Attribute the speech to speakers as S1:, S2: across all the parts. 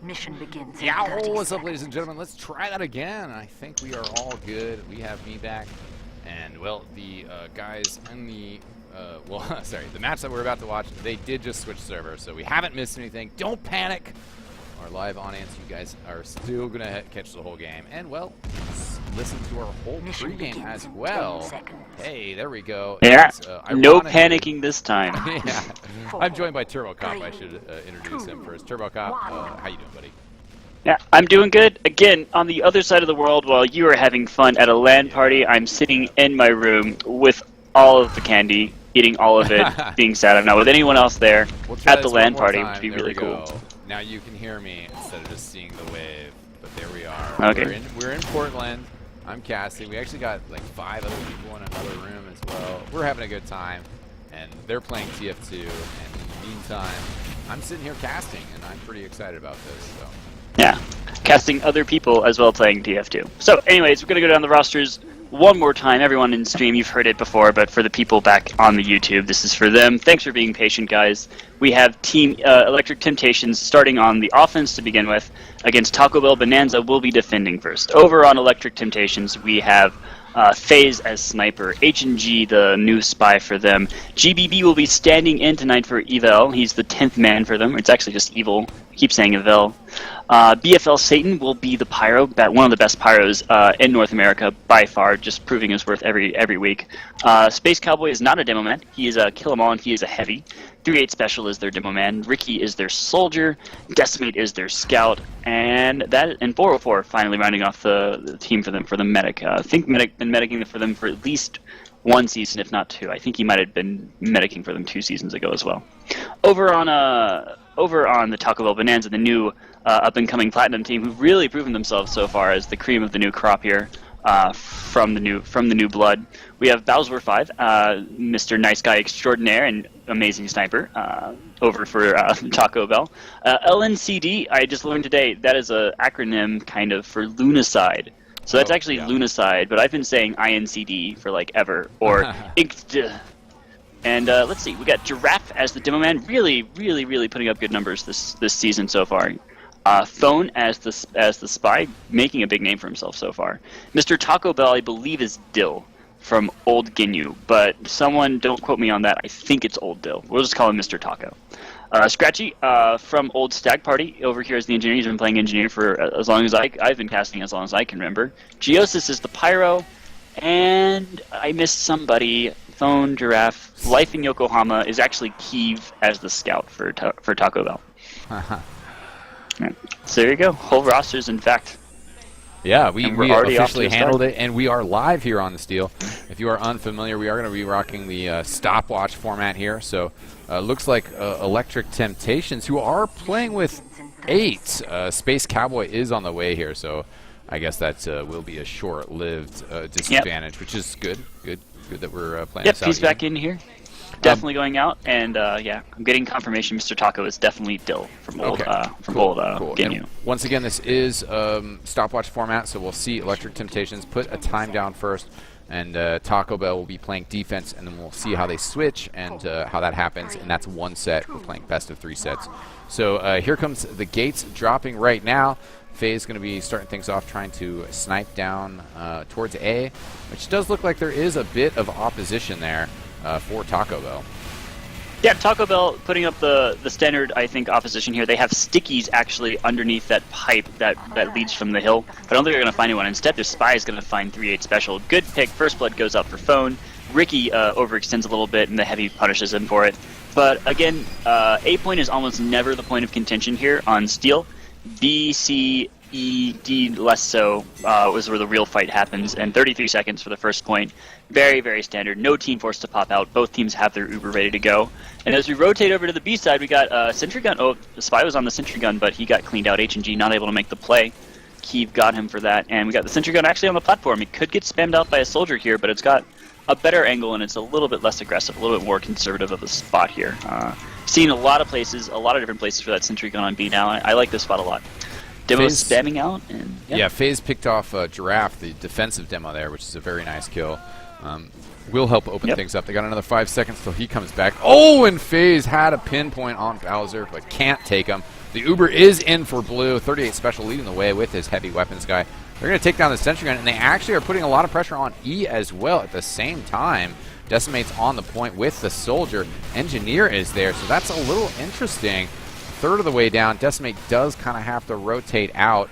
S1: Mission begins.
S2: Yeah, what's up, ladies and gentlemen? Let's try that again. I think we are all good. We have me back. And, well, the guys in the, sorry, the match that we're about to watch, they did just switch server, so we haven't missed anything. Don't panic. Our live audience, you guys are still going to catch the whole game. And, well, let's listen to our whole pregame as well. Hey, there we go.
S3: Yeah, no panicking this time.
S2: Yeah. I'm joined by TurboCop. I should introduce him first. TurboCop, how you doing, buddy?
S3: Yeah, I'm doing good. Again, on the other side of the world, while you are having fun at a LAN party, I'm sitting in my room with all of the candy, eating all of it, being sad I'm not with anyone else there at the LAN party, which would be really cool.
S2: Now you can hear me instead of just seeing the wave, but there we are.
S3: Okay.
S2: We're in Portland. I'm casting. We actually got like 5 other people in another room as well. We're having a good time, and they're playing TF2. And in the meantime, I'm sitting here casting, and I'm pretty excited about this. So.
S3: Yeah, casting other people as well playing TF2. So, anyways, we're gonna go down the rosters one more time. Everyone in stream, you've heard it before, but for the people back on the YouTube, this is for them. Thanks for being patient, guys. We have Team Electric Temptations starting on the offense to begin with. Against Taco Bell Bonanza, we'll be defending first. Over on Electric Temptations, we have FaZe as sniper, H&G the new spy for them. GBB will be standing in tonight for Evel. He's the 10th man for them. It's actually just Evil. I keep saying Evel. BFL Satan will be the pyro, one of the best pyros in North America by far, just proving his worth every week. Space Cowboy is not a demo man. He is a kill 'em all, and he is a heavy. 3-8 Special is their demo man. Ricky is their soldier. Decimate is their scout, and 404 finally rounding off the team for them for the medic. I think medic been medicing for them for at least 1 season, if not 2. I think he might have been medicing for them 2 seasons ago as well. Over on the Taco Bell Bonanza, the new up-and-coming Platinum team, who've really proven themselves so far as the cream of the new crop here from the new blood. We have Bowser 5, Mr. Nice Guy Extraordinaire and amazing sniper, over for Taco Bell. LNCD, I just learned today, that is an acronym kind of for Lunacide. So that's actually Lunacide, but I've been saying INCD for like ever, or eXtv. And let's see, we got Giraffe as the demo man, really putting up good numbers this season so far. Phone as the spy, making a big name for himself so far. Mr. Taco Bell, I believe, is Dill from Old Ginyu, but someone, don't quote me on that, I think it's Old Dill. We'll just call him Mr. Taco. Scratchy from Old Stag Party, over here as the engineer. He's been playing engineer for as long as I've been casting as long as I can remember. Geosis is the pyro, and I missed somebody. Phone, Giraffe, Life in Yokohama is actually Kiev as the scout for Taco Bell. Yeah. So there you go, whole rosters in fact.
S2: Yeah, we officially handled it, and we are live here on the Steel. If you are unfamiliar, we are going to be rocking the stopwatch format here. So looks like Electric Temptations, who are playing with 8. Space Cowboy is on the way here, so I guess that will be a short-lived disadvantage, which is good. Good that we're playing this out.
S3: Yep, he's back in here. Definitely going out, and yeah, I'm getting confirmation Mr. Taco is definitely Dill from old
S2: cool.
S3: Ginyu.
S2: Once again, this is stopwatch format, so we'll see Electric Temptations put a time down first, and Taco Bell will be playing defense, and then we'll see how they switch and how that happens, and that's 1 set. We're playing best of 3 sets. So here comes the gates dropping right now. FaZe is going to be starting things off, trying to snipe down towards A, which does look like there is a bit of opposition there for Taco Bell.
S3: Yeah, Taco Bell putting up the standard, I think, opposition here. They have stickies actually underneath that pipe that leads from the hill. But I don't think they're going to find anyone. Instead, their spy is going to find 3-8 Special. Good pick. First blood goes out for Phone. Ricky overextends a little bit, and the heavy punishes him for it. But again, A point is almost never the point of contention here on Steel. B, C, E, D less so was where the real fight happens, and 33 seconds for the first point. Very standard. No team forced to pop out. Both teams have their Uber ready to go. And as we rotate over to the B side, we got Sentry Gun. Oh, the spy was on the Sentry Gun, but he got cleaned out. H&G not able to make the play. Kiev got him for that. And we got the Sentry Gun actually on the platform. It could get spammed out by a soldier here, but it's got a better angle, and it's a little bit less aggressive, a little bit more conservative of a spot here. Seen a lot of places, a lot of different places for that Sentry Gun on B now. I like this spot a lot. Demo spamming out. And,
S2: yeah, FaZe picked off Giraffe, the defensive demo there, which is a very nice kill. will help open things up. They got another 5 seconds till he comes back. Oh, and FaZe had a pinpoint on Bowser, but can't take him. The Uber is in for blue. 38 Special leading the way with his heavy weapons guy. They're going to take down the sentry gun, and they actually are putting a lot of pressure on E as well at the same time. Decimate's on the point with the Soldier. Engineer is there, so that's a little interesting. Third of the way down. Decimate does kind of have to rotate out.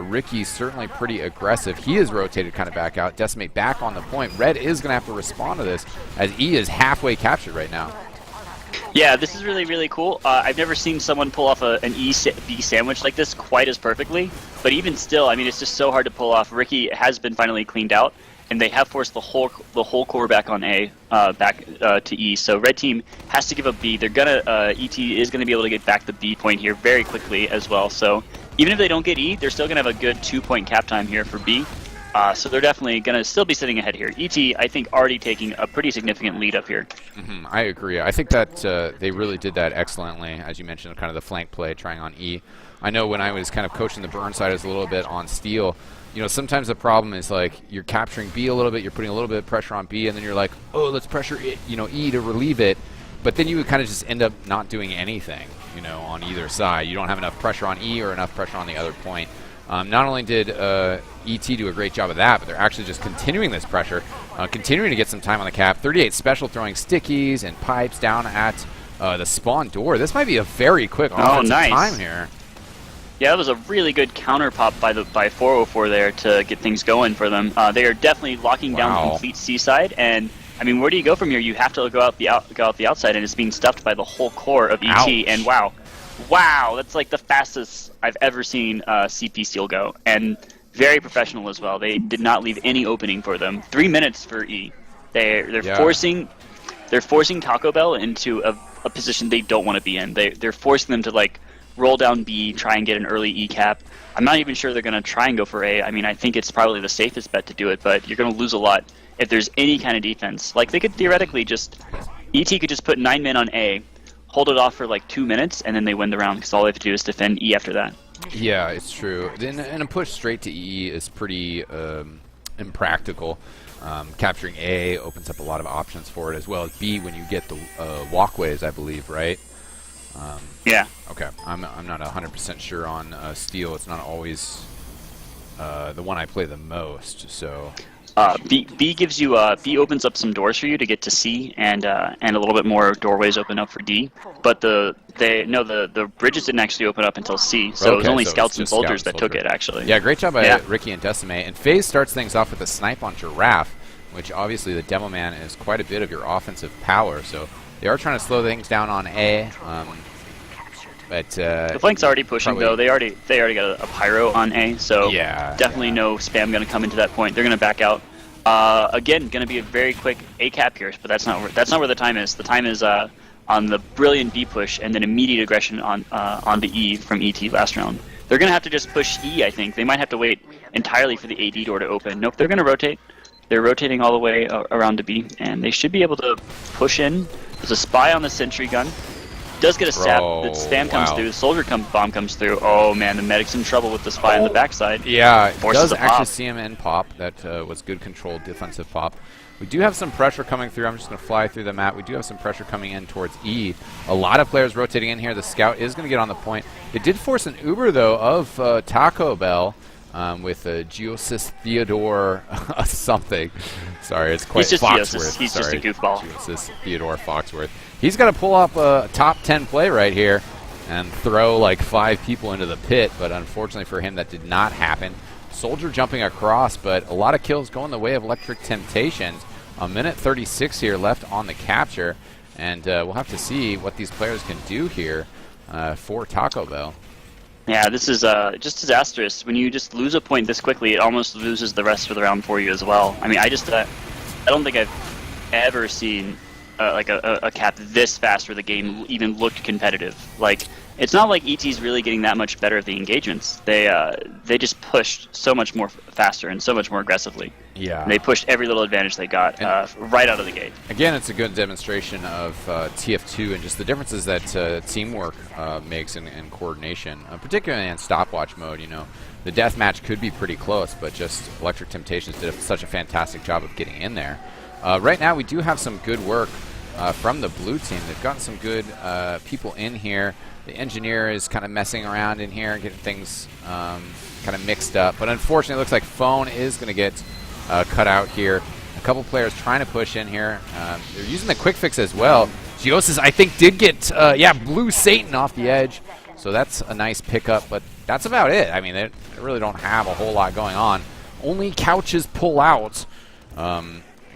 S2: Ricky's certainly pretty aggressive. He is rotated kind of back out. Decimate back on the point. Red is going to have to respond to this as E is halfway captured right now.
S3: Yeah, this is really, really cool. I've never seen someone pull off an E-B sandwich like this quite as perfectly. But even still, I mean, it's just so hard to pull off. Ricky has been finally cleaned out, and they have forced the whole core back on A, back to E. So red team has to give up B. They're gonna ET is gonna be able to get back the B point here very quickly as well. So even if they don't get E, they're still gonna have a good 2-point cap time here for B. So they're definitely gonna still be sitting ahead here. ET, I think, already taking a pretty significant lead up here.
S2: I agree. I think that they really did that excellently, as you mentioned, kind of the flank play, trying on E. I know when I was kind of coaching the Burnsiders a little bit on Steel, you know, sometimes the problem is like you're capturing B a little bit, you're putting a little bit of pressure on B, and then you're like, oh, let's pressure it, you know, E to relieve it. But then you would kind of just end up not doing anything, you know, on either side. You don't have enough pressure on E or enough pressure on the other point. Not only did ET do a great job of that, but they're actually just continuing this pressure, continuing to get some time on the cap. 38 Special throwing stickies and pipes down at the spawn door. This might be a very quick offensive time here.
S3: Yeah, that was a really good counter pop by 404 there to get things going for them. They are definitely locking down the complete C side, and I mean, where do you go from here? You have to go out the outside, and it's being stuffed by the whole core of ET.
S2: Ouch.
S3: And wow, that's like the fastest I've ever seen CP Steel go, and very professional as well. They did not leave any opening for them. 3 minutes for E. They're forcing Taco Bell into a position they don't want to be in. They're forcing them to like roll down B, try and get an early E cap. I'm not even sure they're going to try and go for A. I mean, I think it's probably the safest bet to do it, but you're going to lose a lot if there's any kind of defense. Like, they could theoretically just... ET could just put 9 men on A, hold it off for like 2 minutes, and then they win the round, because all they have to do is defend E after that.
S2: Yeah, it's true. And a push straight to E is pretty impractical. Capturing A opens up a lot of options for it, as well as B when you get the walkways, I believe, right?
S3: Yeah.
S2: Okay. I'm not 100% sure on Steel. It's not always the one I play the most, so...
S3: B gives you B opens up some doors for you to get to C, and a little bit more doorways open up for D. But the bridges didn't actually open up until C, so it was only scouts and soldiers that took it actually.
S2: Yeah, great job by Ricky and Decimate. And FaZe starts things off with a snipe on Giraffe, which obviously the Demo Man is quite a bit of your offensive power. So they are trying to slow things down on A. But
S3: the flank's already pushing though. They already got a pyro on A, so definitely no spam going to come into that point. They're going to back out. Again, going to be a very quick A cap here, but that's not where the time is. The time is on the brilliant B push and then immediate aggression on the E from ET last round. They're going to have to just push E, I think. They might have to wait entirely for the AD door to open. Nope, they're going to rotate. They're rotating all the way around to B, and they should be able to push in. There's a spy on the sentry gun. Does get a stab. The spam comes through. The soldier bomb comes through. Oh man, the medic's in trouble with the spy on the backside.
S2: Yeah,
S3: forces
S2: does actually
S3: pop.
S2: see him in pop. That was good controlled defensive pop. We do have some pressure coming through. I'm just going to fly through the map. We do have some pressure coming in towards E. A lot of players rotating in here. The scout is going to get on the point. It did force an Uber, though, of Taco Bell with Geosis Theodore something. Sorry, it's quite Foxworth.
S3: He's just a goofball.
S2: Geosis Theodore Foxworth. He's got to pull up a top 10 play right here and throw like 5 people into the pit, but unfortunately for him, that did not happen. Soldier jumping across, but a lot of kills going the way of Electric Temptations. A minute 36 here left on the capture, and we'll have to see what these players can do here for Taco Bell.
S3: Yeah, this is just disastrous. When you just lose a point this quickly, it almost loses the rest of the round for you as well. I mean, I don't think I've ever seen like a cap this fast where the game even looked competitive. Like, it's not like ET's really getting that much better at the engagements. They just pushed so much more faster and so much more aggressively.
S2: Yeah.
S3: And they pushed every little advantage they got right out of the gate.
S2: Again, it's a good demonstration of TF2 and just the differences that teamwork makes in coordination, particularly in stopwatch mode. You know, the deathmatch could be pretty close, but just Electric Temptations did such a fantastic job of getting in there. Right now, we do have some good work from the blue team. They've gotten some good people in here. The engineer is kind of messing around in here, getting things kind of mixed up. But unfortunately, it looks like Phone is going to get cut out here. A couple players trying to push in here. They're using the quick fix as well. Geosis, I think, did get, Blue Satan off the edge. So that's a nice pickup, but that's about it. I mean, they really don't have a whole lot going on. Only Couches pull out.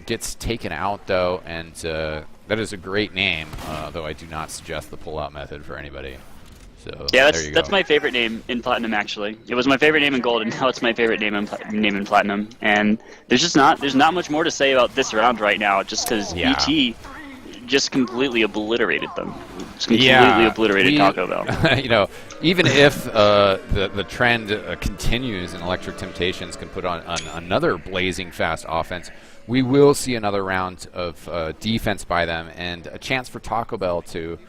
S2: Gets taken out, though, and that is a great name, though I do not suggest the pull-out method for anybody. So
S3: yeah,
S2: there you go.
S3: that's my favorite name in Platinum, actually. It was my favorite name in Gold, and now it's my favorite name in Platinum. And there's not much more to say about this round right now, just because ET just completely obliterated them. Just completely obliterated Taco Bell.
S2: You know, even if the trend continues and Electric Temptations can put on another blazing fast offense, we will see another round of defense by them and a chance for Taco Bell to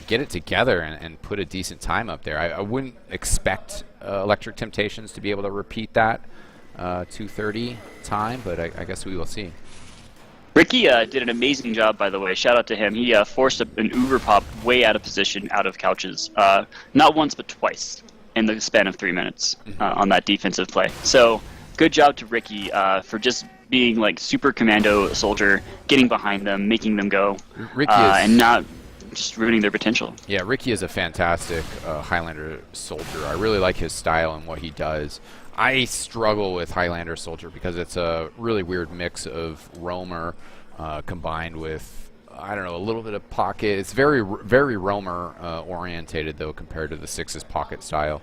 S2: get it together and put a decent time up there. I wouldn't expect Electric Temptations to be able to repeat that 2:30 time, but I guess we will see.
S3: Ricky did an amazing job, by the way. Shout out to him. He forced an Uber pop way out of position, out of Couches. Not once, but twice in the span of 3 minutes on that defensive play. So good job to Ricky for just being like super commando soldier, getting behind them, making them go, and not just ruining their potential. Yeah,
S2: Ricky is a fantastic Highlander soldier. I really like his style and what he does. I struggle with Highlander soldier because it's a really weird mix of roamer combined with, I don't know, a little bit of pocket. It's very roamer orientated, though, compared to the Six's pocket style.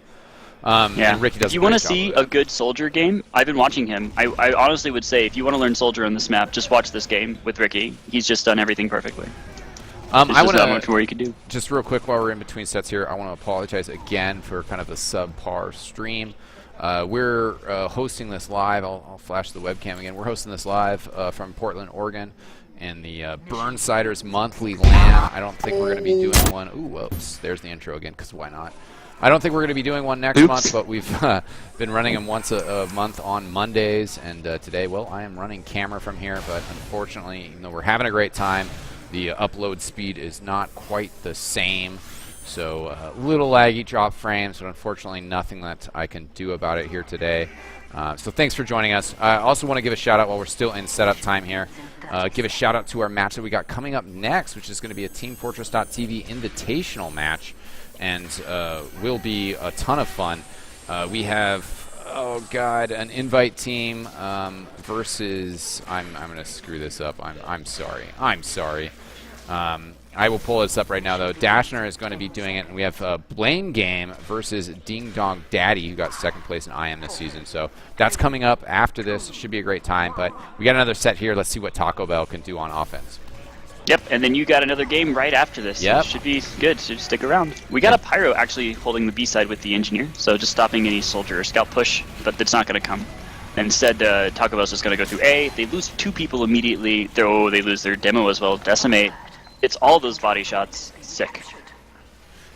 S2: And Ricky does
S3: if you want to see a good soldier game, I've been watching him. I honestly would say if you want to learn soldier on this map, just watch this game with Ricky. He's just done everything perfectly.
S2: I want
S3: not much more you can do.
S2: Just real quick while we're in between sets here, I want to apologize again for kind of the subpar stream. We're hosting this live. I'll flash the webcam again. We're hosting this live from Portland, Oregon, in the Burnsiders monthly LAN. I don't think we're going to be doing one. Ooh, whoops. There's the intro again, because why not? I don't think we're going to be doing one next month, but we've been running them once a month on Mondays. And today, well, I am running camera from here, but unfortunately, even though we're having a great time, the upload speed is not quite the same. So a little laggy drop frames, but unfortunately nothing that I can do about it here today. So thanks for joining us. I also want to give a shout out while we're still in setup time here. Give a shout out to our match that we got coming up next, which is going to be a Team Fortress.tv invitational match, and will be a ton of fun. We have, oh god, an invite team versus, I'm going to screw this up. I'm sorry. I will pull this up right now, though. Dashner is going to be doing it, and we have Blame Game versus Ding Dong Daddy, who got second place in IM this season. So that's coming up after this. It should be a great time, but we got another set here. Let's see what Taco Bell can do on offense.
S3: Yep, and then you got another game right after this.
S2: Yep.
S3: So it should be good, so just stick around. We got a Pyro actually holding the B side with the Engineer, so just stopping any soldier or scout push, but it's not going to come. Instead, Taco Bell's just going to go through A. They lose 2 people immediately. They lose their demo as well. Decimate. It's all those body shots. Sick.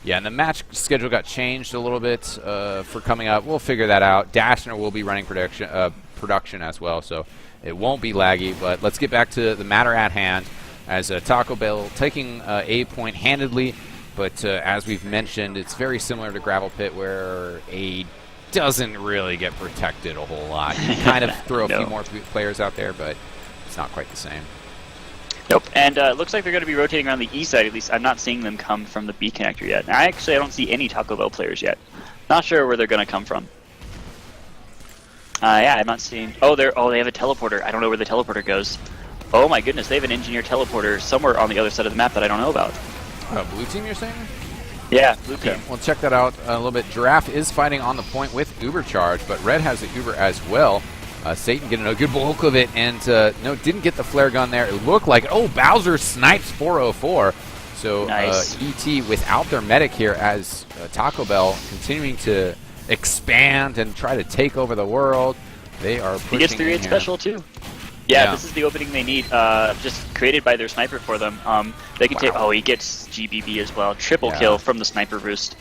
S2: Yeah, and the match schedule got changed a little bit for coming up. We'll figure that out. Dashner will be running production as well, so it won't be laggy. But let's get back to the matter at hand, as Taco Bell taking A point handedly. But as we've mentioned, it's very similar to Gravel Pit, where A doesn't really get protected a whole lot. You kind of throw a few more players out there, but it's not quite the same.
S3: Nope. And it looks like they're going to be rotating around the E side, at least. I'm not seeing them come from the B connector yet. I don't see any Taco Bell players yet. Not sure where they're going to come from. Yeah, I'm not seeing... Oh, they have a teleporter. I don't know where the teleporter goes. Oh my goodness, they have an engineer teleporter somewhere on the other side of the map that I don't know about.
S2: Blue team, you're saying?
S3: Yeah, blue team.
S2: We'll check that out a little bit. Giraffe is fighting on the point with Uber charge, but Red has the Uber as well. Satan getting a good bulk of it, and no, didn't get the flare gun there. It looked like, oh, Bowser snipes 404. So
S3: nice.
S2: ET without their medic here, as Taco Bell continuing to expand and try to take over the world. They are pushing.
S3: He gets 3-8 special too. Yeah, this is the opening they need, just created by their sniper for them. They can take. Oh, he gets GBB as well. Triple kill from the sniper boost.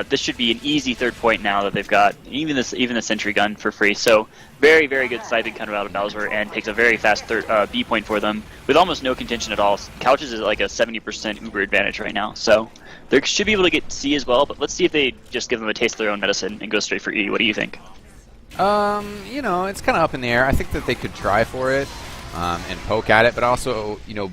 S3: This should be an easy third point now that they've got even the sentry gun for free. So very, very good sniping coming out of Bowser, and takes a very fast third B point for them with almost no contention at all. Couches is like a 70% Uber advantage right now, so they should be able to get C as well. But let's see if they just give them a taste of their own medicine and go straight for E. What do you think?
S2: You know, it's kind of up in the air. I think that they could try for it and poke at it, but also, you know,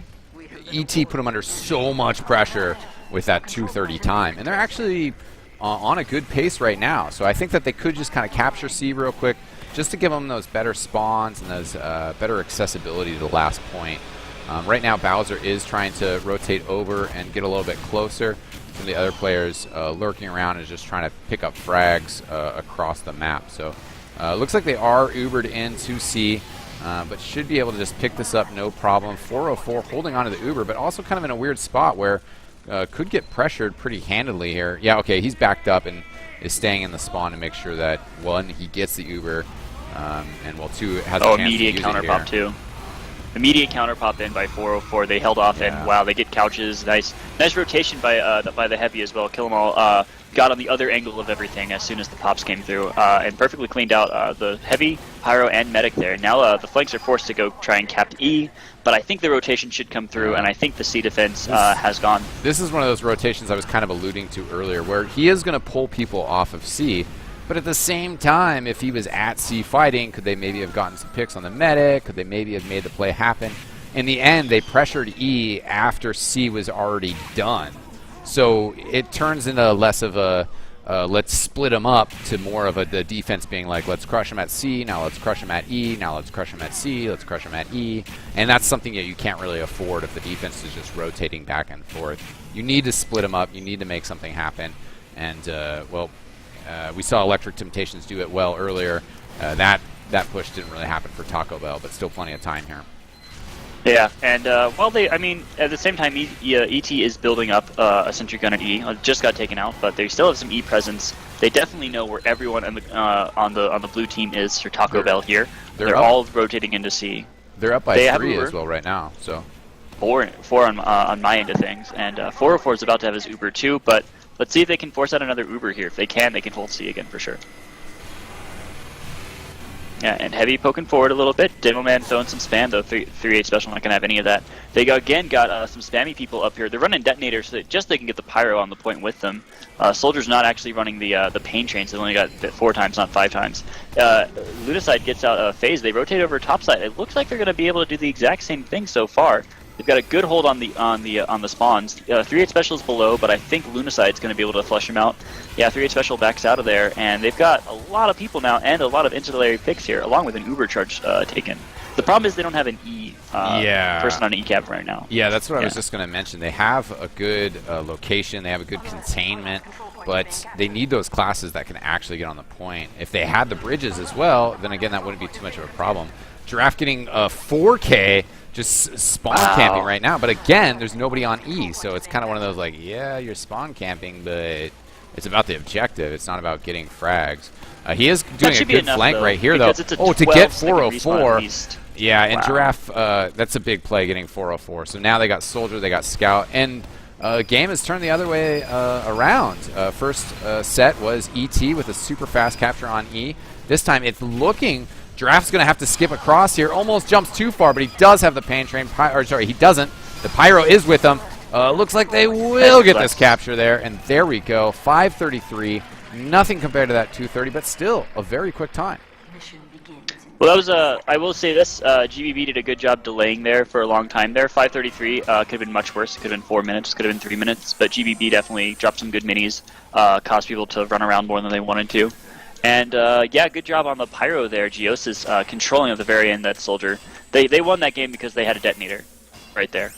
S2: ET put them under so much pressure with that 2:30 time, and they're actually on a good pace right now. So I think that they could just kind of capture C real quick, just to give them those better spawns and those better accessibility to the last point. Right now, Bowser is trying to rotate over and get a little bit closer. Some of the other players lurking around and just trying to pick up frags across the map. So. Looks like they are Ubered into C, but should be able to just pick this up no problem. 404 holding on to the Uber, but also kind of in a weird spot where could get pressured pretty handily here. Yeah, okay, he's backed up and is staying in the spawn to make sure that, one, he gets the Uber, and, well, two, has a chance to use
S3: immediate counter pop, too. Immediate counter pop in by 404. They held off, and wow, they get couches. Nice rotation by the heavy as well. Kill 'em all. Got on the other angle of everything as soon as the pops came through, and perfectly cleaned out the heavy, pyro, and medic there. Now the flanks are forced to go try and cap E, but I think the rotation should come through, and I think the C defense has gone.
S2: This is one of those rotations I was kind of alluding to earlier, where he is going to pull people off of C, but at the same time, if he was at C fighting, could they maybe have gotten some picks on the medic? Could they maybe have made the play happen? In the end, they pressured E after C was already done. So it turns into less of a let's split them up to more of the defense being like, let's crush them at C, now let's crush them at E, now let's crush them at C, let's crush them at E. And that's something that you can't really afford if the defense is just rotating back and forth. You need to split them up. You need to make something happen. And, well, we saw Electric Temptations do it well earlier. That push didn't really happen for Taco Bell, but still plenty of time here.
S3: Yeah, and I mean, at the same time, ET is building up a sentry gun at E. It just got taken out, but they still have some E presence. They definitely know where everyone on the blue team is for Taco Bell here. They're all rotating into C.
S2: They're up by 3 as well right now. So
S3: four on my end of things, and 404 is about to have his Uber too. But let's see if they can force out another Uber here. If they can hold C again for sure. Yeah, and Heavy poking forward a little bit. Demoman throwing some spam, though 3-8 special not going to have any of that. They again got some spammy people up here. They're running detonators so that just they can get the pyro on the point with them. Soldier's not actually running the pain trains. They've only got 4 times, not 5 times. Lunacide gets out a phase. They rotate over topside. It looks like they're going to be able to do the exact same thing so far. They've got a good hold on the spawns. 3-8 special is below, but I think Lunacide's going to be able to flush him out. Yeah, 3-8 special backs out of there, and they've got a lot of people now and a lot of interstellary picks here, along with an Uber charge taken. The problem is they don't have an E person on E cap right now.
S2: Yeah, that's what I was just going to mention. They have a good location, they have a good containment, but they need those classes that can actually get on the point. If they had the bridges as well, then again, that wouldn't be too much of a problem. Giraffe getting a 4K. Just spawn camping right now, but again, there's nobody on E, so it's kind of one of those like, yeah, you're spawn camping, but it's about the objective. It's not about getting frags. He is doing a good flank right here, though. Oh, to get 404. Yeah, and Giraffe, that's a big play getting 404. So now they got Soldier, they got Scout, and game has turned the other way around. First set was ET with a super fast capture on E. This time it's looking... Giraffe's going to have to skip across here. Almost jumps too far, but he does have the pain train. Sorry, he doesn't. The pyro is with him. Looks like they will get this capture there, and there we go. 5:33. Nothing compared to that 2:30, but still a very quick time.
S3: Well, that was I will say this. GBB did a good job delaying there for a long time there. 5:33 could have been much worse. It could have been 4 minutes. Could have been 3 minutes. But GBB definitely dropped some good minis. Caused people to run around more than they wanted to. And, yeah, good job on the pyro there. Geosis controlling at the very end that Soldier. They won that game because they had a detonator right there.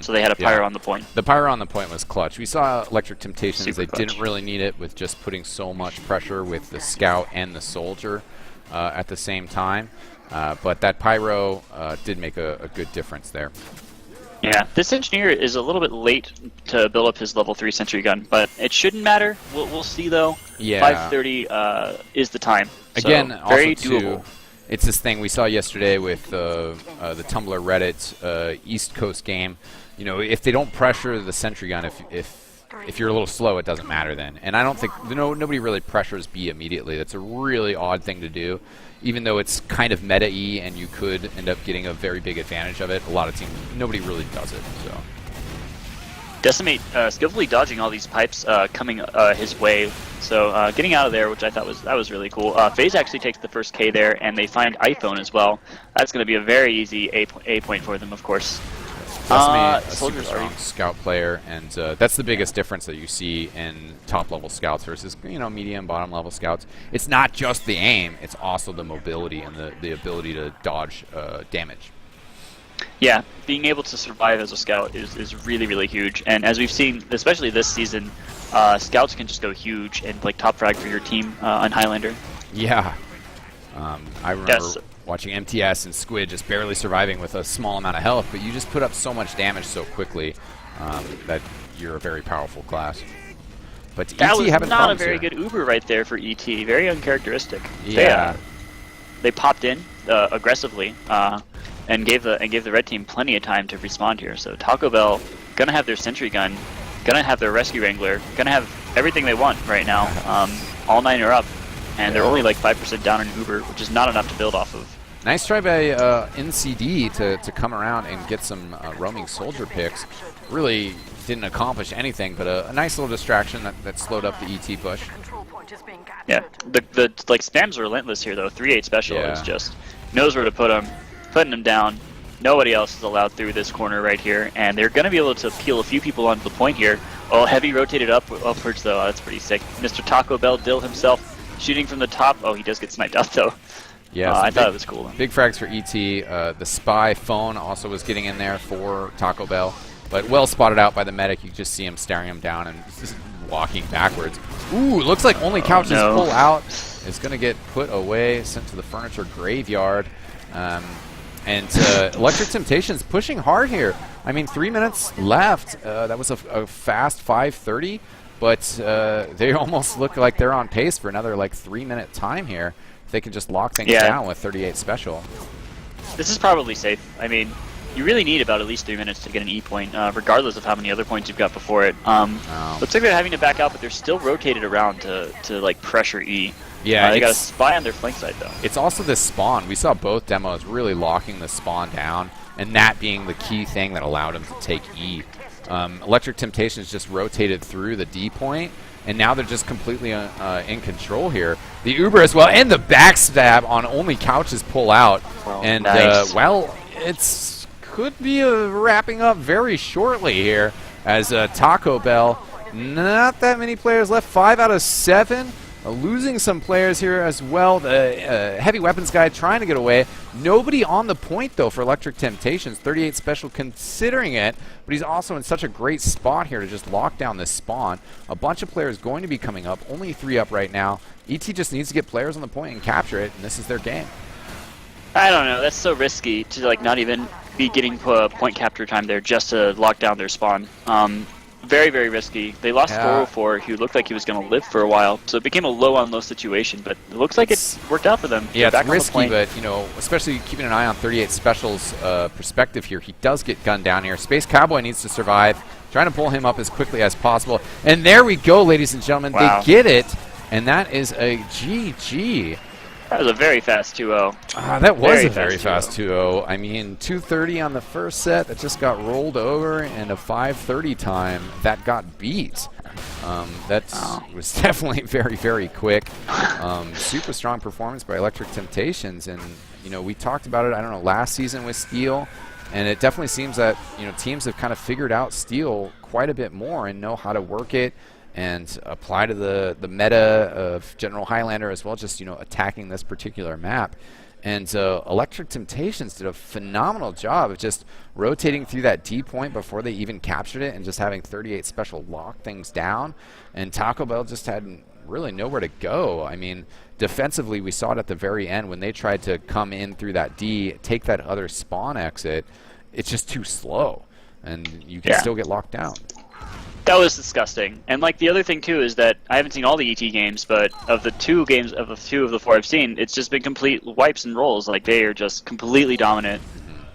S3: So they had a pyro on the point.
S2: The pyro on the point was clutch. We saw Electric Temptations. They didn't really need it with just putting so much pressure with the Scout and the Soldier at the same time. But that pyro did make a good difference there.
S3: Yeah, this engineer is a little bit late to build up his level 3 sentry gun, but it shouldn't matter. We'll see, though.
S2: Yeah.
S3: 5:30 is the time.
S2: Again,
S3: so very
S2: also
S3: doable.
S2: it's this thing we saw yesterday with the Tumblr Reddit East Coast game. You know, if they don't pressure the sentry gun, if you're a little slow, it doesn't matter then. And I don't think nobody really pressures B immediately. That's a really odd thing to do, even though it's kind of meta-y and you could end up getting a very big advantage of it. A lot of teams, nobody really does it. So
S3: Decimate skillfully dodging all these pipes coming his way. So getting out of there, which I thought was really cool. FaZe actually takes the first K there, and they find iPhone as well. That's going to be a very easy A point for them, of course.
S2: Decimate, a super strong scout player, and that's the biggest difference that you see in top-level scouts versus medium, bottom-level scouts. It's not just the aim; it's also the mobility and the ability to dodge damage.
S3: Yeah, being able to survive as a scout is really, really huge. And as we've seen, especially this season, scouts can just go huge and like top frag for your team on Highlander.
S2: Yeah. I remember watching MTS and Squid just barely surviving with a small amount of health, but you just put up so much damage so quickly that you're a very powerful class. But
S3: that
S2: ET
S3: was not a very good Uber right there for ET. Very uncharacteristic.
S2: Yeah.
S3: They popped in aggressively. And gave the red team plenty of time to respond here. So Taco Bell gonna have their sentry gun, gonna have their rescue wrangler, gonna have everything they want right now. All 9 are up, and they're only like 5% down in Uber, which is not enough to build off of.
S2: Nice try by NCD to come around and get some roaming soldier picks. Really didn't accomplish anything, but a nice little distraction that slowed up the ET push.
S3: Yeah, the like spam's relentless here though. 3-8 special is just knows where to put them. Putting them down. Nobody else is allowed through this corner right here, and they're going to be able to peel a few people onto the point here. Oh, heavy rotated upwards though. That's pretty sick. Mr. Taco Bell Dill himself shooting from the top. Oh, he does get sniped out though. Yeah, I thought it was cool.
S2: Big frags for ET. The spy phone also was getting in there for Taco Bell, but well spotted out by the medic. You just see him staring him down and just walking backwards. Ooh, looks like only couches pull out. Is going to get put away, sent to the furniture graveyard. And Electric Temptations pushing hard here. I mean, 3 minutes left. That was a fast 5:30, but they almost look like they're on pace for another like 3-minute time here. If they can just lock things down with 38 special.
S3: This is probably safe. I mean, you really need about at least 3 minutes to get an E point, regardless of how many other points you've got before it. Looks like they're having to back out, but they're still rotated around to like pressure E.
S2: Yeah,
S3: they got a spy on their flank side though.
S2: It's also this spawn. We saw both demos really locking the spawn down, and that being the key thing that allowed him to take E. Electric Temptations just rotated through the D point, and now they're just completely in control here. The Uber as well, and the backstab on only couches pull out. And well, it's could be wrapping up very shortly here as Taco Bell. Not that many players left. 5 out of 7. Losing some players here as well. The heavy weapons guy trying to get away. Nobody on the point, though, for Electric Temptations. 38 special considering it, but he's also in such a great spot here to just lock down this spawn. A bunch of players going to be coming up. Only 3 up right now. ET just needs to get players on the point and capture it, and this is their game.
S3: I don't know. That's so risky to like not even be getting point capture time there just to lock down their spawn. Very, very risky. They lost 404, who looked like he was going to live for a while, so it became a low-on-low situation, but it looks like it worked out for them.
S2: Yeah, it's risky, but, especially keeping an eye on 38 Special's perspective here. He does get gunned down here. Space Cowboy needs to survive, trying to pull him up as quickly as possible. And there we go, ladies and gentlemen. Wow. They get it, and that is a GG.
S3: That was a very fast 2-0.
S2: That was a very fast 2-0. I mean, 2:30 on the first set. That just got rolled over, and a 5:30 time that got beat. That was definitely very, very quick. Super strong performance by Electric Temptations. And, we talked about it, I don't know, last season with Steel. And it definitely seems that, teams have kind of figured out Steel quite a bit more and know how to work it and apply to the meta of General Highlander as well, just, attacking this particular map. And Electric Temptations did a phenomenal job of just rotating through that D point before they even captured it and just having 38 special lock things down. And Taco Bell just had really nowhere to go. I mean, defensively, we saw it at the very end when they tried to come in through that D, take that other spawn exit. It's just too slow, and you can still get locked down.
S3: That was disgusting. And like the other thing too is that I haven't seen all the ET games, but of the two of the four I've seen, it's just been complete wipes and rolls. Like they are just completely dominant.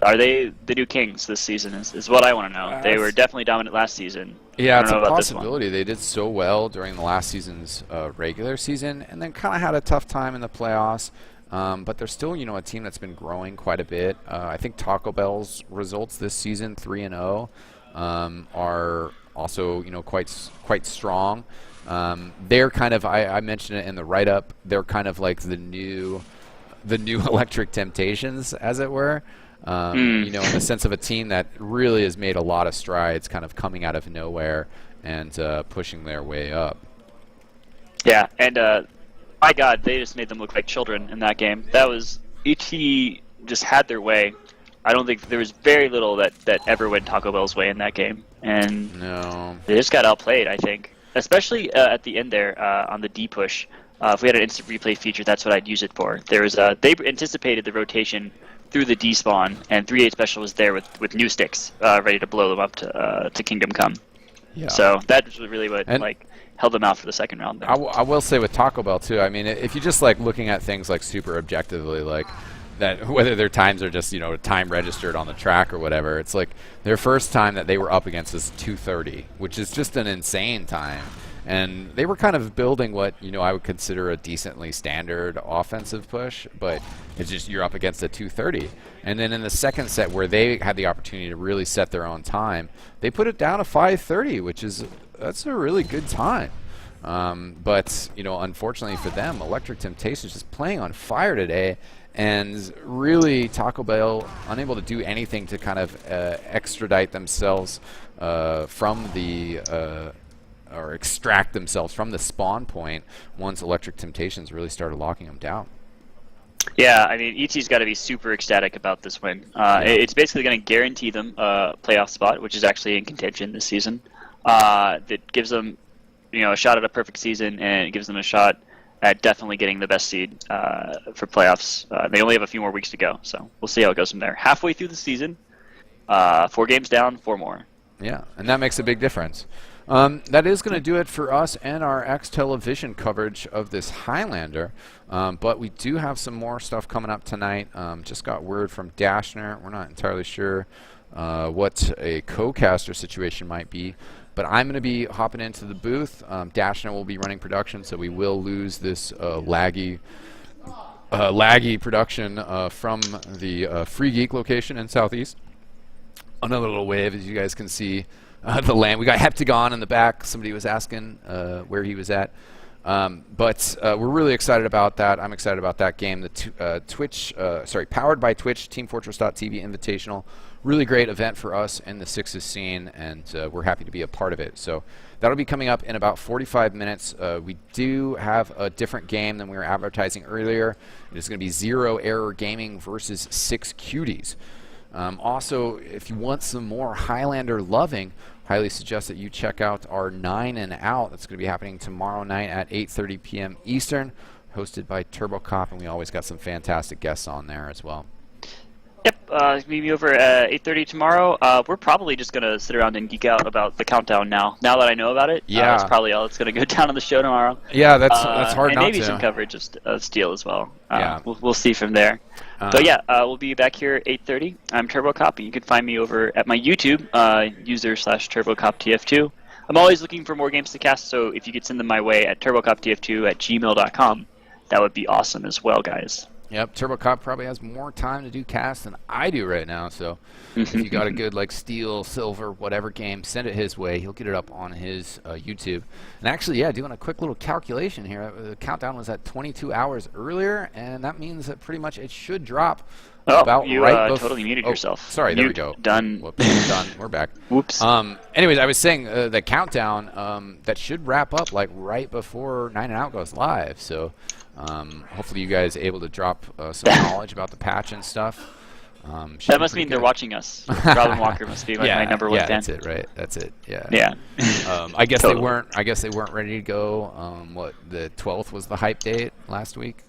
S3: Are they the new kings this season? Is what I want to know. They were definitely dominant last season.
S2: Yeah, it's a possibility. They did so well during the last season's regular season, and then kind of had a tough time in the playoffs. But they're still, a team that's been growing quite a bit. I think Taco Bell's results this season, 3-0, are also, quite strong. They're kind of, I mentioned it in the write-up, they're kind of like the new Electric Temptations, as it were. In the sense of a team that really has made a lot of strides, kind of coming out of nowhere and pushing their way up.
S3: Yeah, and my God, they just made them look like children in that game. That was ET just had their way. I don't think there was very little that ever went Taco Bell's way in that game, and
S2: no,
S3: they just got outplayed. I think, especially at the end there on the D push. If we had an instant replay feature, that's what I'd use it for. There was they anticipated the rotation through the despawn, and 3-8 Special was there with new sticks ready to blow them up to Kingdom Come. Yeah. So that was really what held them out for the second round there.
S2: I will say with Taco Bell too, I mean, if you just looking at things super objectively, that whether their times are just time registered on the track or whatever, it's their first time that they were up against is 2:30, which is just an insane time. And they were kind of building what I would consider a decently standard offensive push, but it's just you're up against a 2:30. And then in the second set, where they had the opportunity to really set their own time, they put it down to 5:30, that's a really good time. But unfortunately for them, Electric Temptation is just playing on fire today, and really Taco Bell unable to do anything to kind of extradite themselves from the or extract themselves from the spawn point once Electric Temptations really started locking them down.
S3: Yeah, I mean, ET's got to be super ecstatic about this win. It's basically going to guarantee them a playoff spot, which is actually in contention this season. That gives them, a shot at a perfect season, and it gives them a shot at definitely getting the best seed for playoffs. They only have a few more weeks to go, so we'll see how it goes from there. Halfway through the season, 4 games down, 4 more.
S2: Yeah, and that makes a big difference. That is going to do it for us and our eXtelevision coverage of this Highlander. But we do have some more stuff coming up tonight. Just got word from Dashner. We're not entirely sure what a co-caster situation might be. But I'm going to be hopping into the booth. Dashner will be running production, so we will lose this laggy production from the Free Geek location in Southeast. Another little wave, as you guys can see. The land. We got Heptagon in the back. Somebody was asking where he was at. But we're really excited about that. I'm excited about that game. The powered by Twitch, TeamFortress.tv Invitational. Really great event for us in the Sixes scene, and we're happy to be a part of it. So that'll be coming up in about 45 minutes. We do have a different game than we were advertising earlier. It's going to be Zero Error Gaming versus 6 Cuties. Also, if you want some more Highlander loving, highly suggest that you check out our 9 and Out. That's going to be happening tomorrow night at 8:30 p.m. Eastern, hosted by TurboCop, and we always got some fantastic guests on there as well.
S3: Yep, meet me over at 8:30 tomorrow. We're probably just going to sit around and geek out about the countdown now. Now that I know about it, that's probably all that's going to go down on the show tomorrow.
S2: Yeah, that's hard
S3: and
S2: not to.
S3: And maybe some coverage of Steel as well.
S2: Yeah.
S3: We'll see from there. But yeah, we'll be back here at 8:30. I'm TurboCop. You can find me over at my YouTube, user/TurboCopTF2. I'm always looking for more games to cast, so if you could send them my way at turbocoptf2@gmail.com, that would be awesome as well, guys.
S2: Yep, TurboCop probably has more time to do casts than I do right now, so if you got a good Steel, Silver, whatever game, send it his way. He'll get it up on his YouTube. And actually, doing a quick little calculation here, the countdown was at 22 hours earlier, and that means that pretty much it should drop about
S3: you
S2: right
S3: totally muted yourself.
S2: Sorry, there we go.
S3: Done.
S2: Whoops, done. We're back.
S3: Whoops.
S2: Anyways, I was saying the countdown, that should wrap up right before 9 and Out goes live, so hopefully you guys are able to drop some knowledge about the patch and stuff.
S3: That must mean they're watching us. Robin Walker must be my number one fan.
S2: Yeah, that's it, right? That's it. Yeah.
S3: Yeah.
S2: I guess they weren't. I guess they weren't ready to go. The 12th was the hype date last week.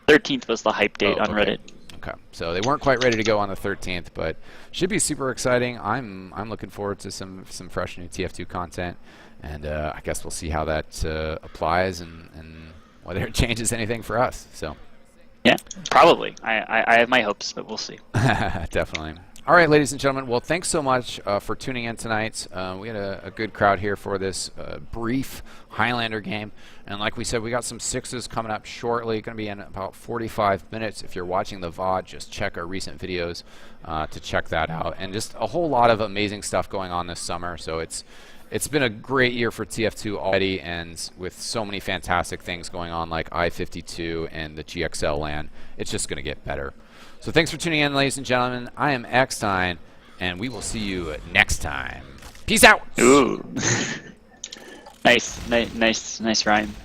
S3: 13th was the hype date on Reddit.
S2: Okay, so they weren't quite ready to go on the 13th, but should be super exciting. I'm looking forward to some fresh new TF2 content, and I guess we'll see how that applies and whether it changes anything for us. So.
S3: Yeah, probably. I have my hopes, but we'll see.
S2: Definitely. All right, ladies and gentlemen. Well, thanks so much for tuning in tonight. We had a good crowd here for this brief Highlander game. And like we said, we got some sixes coming up shortly. Going to be in about 45 minutes. If you're watching the VOD, just check our recent videos to check that out. And just a whole lot of amazing stuff going on this summer. So it's been a great year for TF2 already, and with so many fantastic things going on like I-52 and the GXL LAN, it's just going to get better. So thanks for tuning in, ladies and gentlemen. I am eXtine, and we will see you next time. Peace out!
S3: Ooh. Nice rhyme.